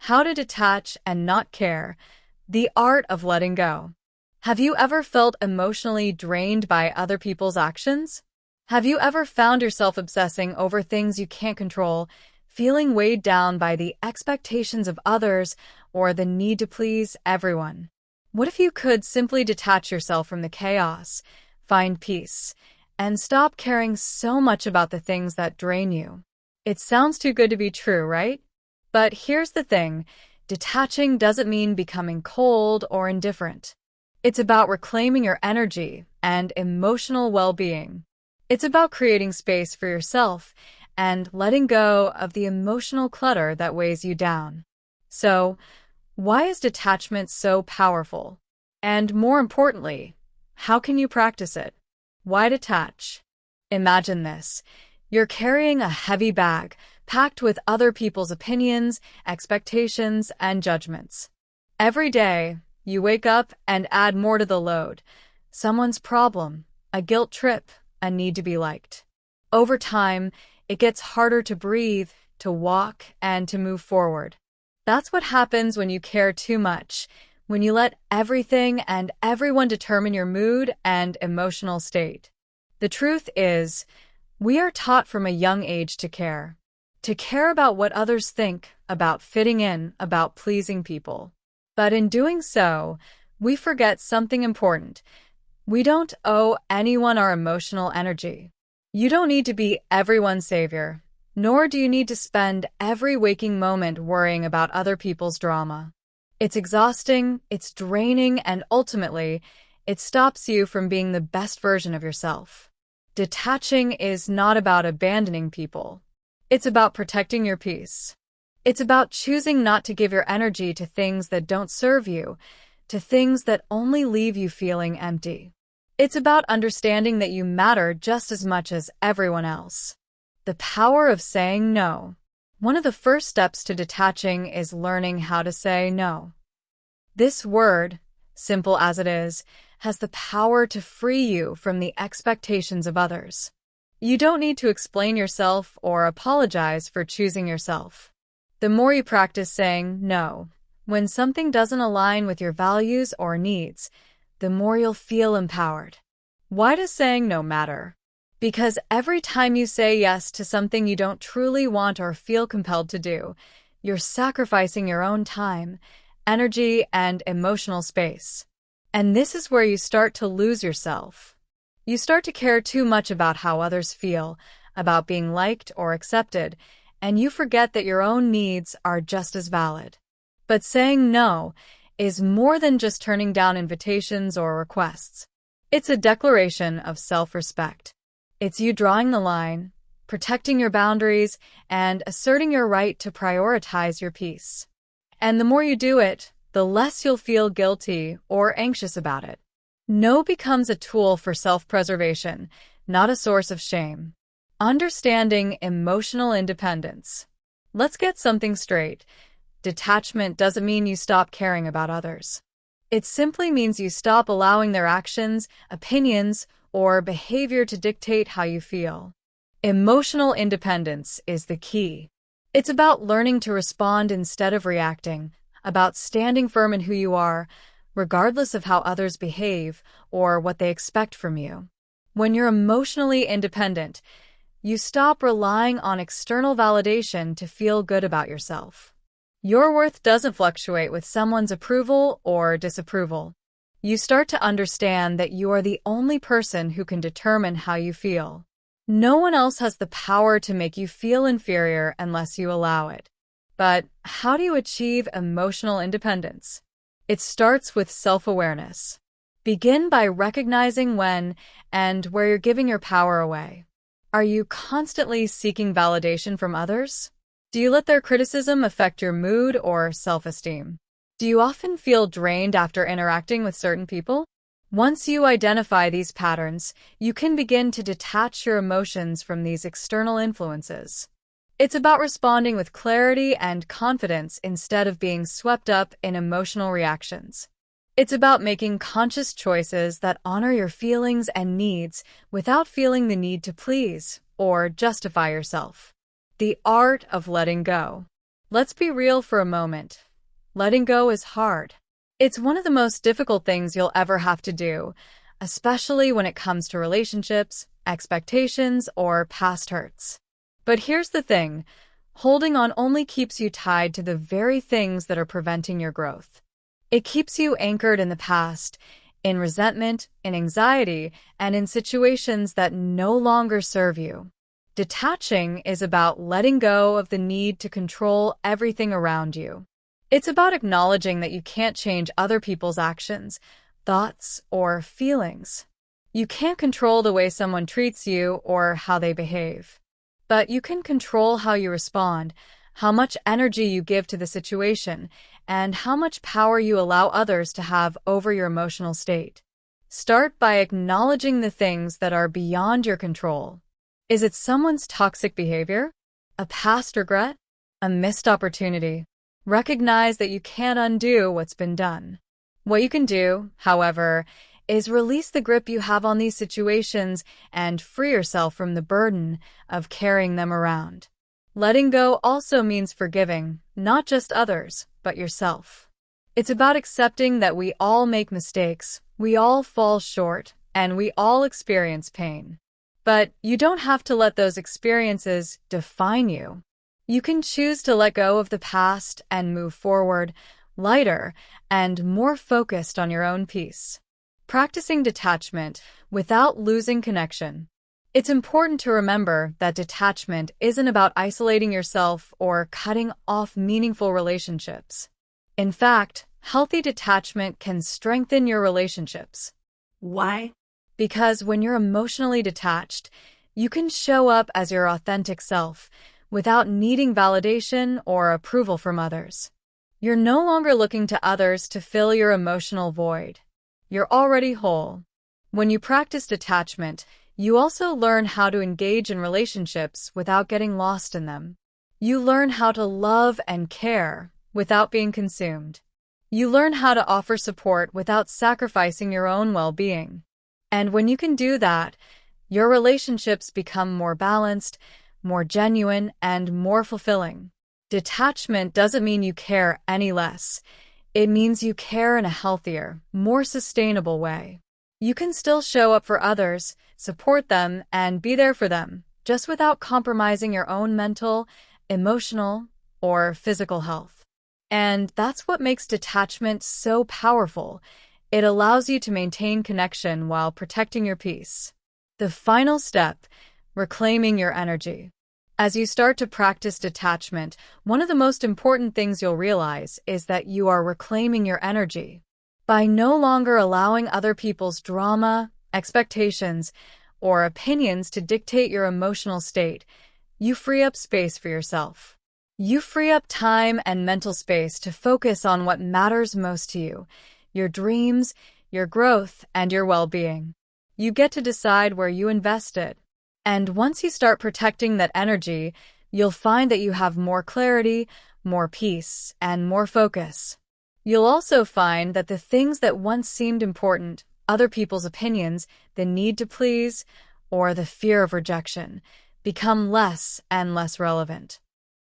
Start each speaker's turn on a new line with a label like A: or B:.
A: How to detach and not care. The art of letting go. Have you ever felt emotionally drained by other people's actions? Have you ever found yourself obsessing over things you can't control, feeling weighed down by the expectations of others or the need to please everyone? What if you could simply detach yourself from the chaos, find peace, and stop caring so much about the things that drain you? It sounds too good to be true, right? But here's the thing, detaching doesn't mean becoming cold or indifferent. It's about reclaiming your energy and emotional well-being. It's about creating space for yourself and letting go of the emotional clutter that weighs you down. So, why is detachment so powerful? And more importantly, how can you practice it? Why detach? Imagine this. You're carrying a heavy bag, packed with other people's opinions, expectations, and judgments. Every day, you wake up and add more to the load. Someone's problem, a guilt trip, a need to be liked. Over time, it gets harder to breathe, to walk, and to move forward. That's what happens when you care too much, when you let everything and everyone determine your mood and emotional state. The truth is, we are taught from a young age to care about what others think, about fitting in, about pleasing people. But in doing so, we forget something important. We don't owe anyone our emotional energy. You don't need to be everyone's savior, nor do you need to spend every waking moment worrying about other people's drama. It's exhausting, it's draining, and ultimately, it stops you from being the best version of yourself. Detaching is not about abandoning people. It's about protecting your peace. It's about choosing not to give your energy to things that don't serve you, to things that only leave you feeling empty. It's about understanding that you matter just as much as everyone else. The power of saying no. One of the first steps to detaching is learning how to say no. This word, simple as it is, has the power to free you from the expectations of others. You don't need to explain yourself or apologize for choosing yourself. The more you practice saying no, when something doesn't align with your values or needs, the more you'll feel empowered. Why does saying no matter? Because every time you say yes to something you don't truly want or feel compelled to do, you're sacrificing your own time, energy, and emotional space. And this is where you start to lose yourself. You start to care too much about how others feel, about being liked or accepted, and you forget that your own needs are just as valid. But saying no is more than just turning down invitations or requests. It's a declaration of self-respect. It's you drawing the line, protecting your boundaries, and asserting your right to prioritize your peace. And the more you do it, the less you'll feel guilty or anxious about it. No becomes a tool for self-preservation, not a source of shame. Understanding emotional independence. Let's get something straight. Detachment doesn't mean you stop caring about others. It simply means you stop allowing their actions, opinions, or behavior to dictate how you feel. Emotional independence is the key. It's about learning to respond instead of reacting, about standing firm in who you are, regardless of how others behave or what they expect from you. When you're emotionally independent, you stop relying on external validation to feel good about yourself. Your worth doesn't fluctuate with someone's approval or disapproval. You start to understand that you are the only person who can determine how you feel. No one else has the power to make you feel inferior unless you allow it. But how do you achieve emotional independence? It starts with self-awareness. Begin by recognizing when and where you're giving your power away. Are you constantly seeking validation from others? Do you let their criticism affect your mood or self-esteem? Do you often feel drained after interacting with certain people? Once you identify these patterns, you can begin to detach your emotions from these external influences. It's about responding with clarity and confidence instead of being swept up in emotional reactions. It's about making conscious choices that honor your feelings and needs without feeling the need to please or justify yourself. The art of letting go. Let's be real for a moment. Letting go is hard. It's one of the most difficult things you'll ever have to do, especially when it comes to relationships, expectations, or past hurts. But here's the thing, holding on only keeps you tied to the very things that are preventing your growth. It keeps you anchored in the past, in resentment, in anxiety, and in situations that no longer serve you. Detaching is about letting go of the need to control everything around you. It's about acknowledging that you can't change other people's actions, thoughts, or feelings. You can't control the way someone treats you or how they behave. But you can control how you respond, how much energy you give to the situation, and how much power you allow others to have over your emotional state. Start by acknowledging the things that are beyond your control. Is it someone's toxic behavior? A past regret? A missed opportunity? Recognize that you can't undo what's been done. What you can do, however, is release the grip you have on these situations and free yourself from the burden of carrying them around. Letting go also means forgiving, not just others, but yourself. It's about accepting that we all make mistakes, we all fall short, and we all experience pain. But you don't have to let those experiences define you. You can choose to let go of the past and move forward, lighter and more focused on your own peace. Practicing detachment without losing connection. It's important to remember that detachment isn't about isolating yourself or cutting off meaningful relationships. In fact, healthy detachment can strengthen your relationships.
B: Why?
A: Because when you're emotionally detached, you can show up as your authentic self without needing validation or approval from others. You're no longer looking to others to fill your emotional void. You're already whole. When you practice detachment, you also learn how to engage in relationships without getting lost in them. You learn how to love and care without being consumed. You learn how to offer support without sacrificing your own well-being. And when you can do that, your relationships become more balanced, more genuine, and more fulfilling. Detachment doesn't mean you care any less. It means you care in a healthier, more sustainable way. You can still show up for others, support them, and be there for them, just without compromising your own mental, emotional, or physical health. And that's what makes detachment so powerful. It allows you to maintain connection while protecting your peace. The final step, reclaiming your energy. As you start to practice detachment, one of the most important things you'll realize is that you are reclaiming your energy. By no longer allowing other people's drama, expectations, or opinions to dictate your emotional state, you free up space for yourself. You free up time and mental space to focus on what matters most to you, your dreams, your growth, and your well-being. You get to decide where you invest it. And once you start protecting that energy, you'll find that you have more clarity, more peace, and more focus. You'll also find that the things that once seemed important, other people's opinions, the need to please, or the fear of rejection, become less and less relevant.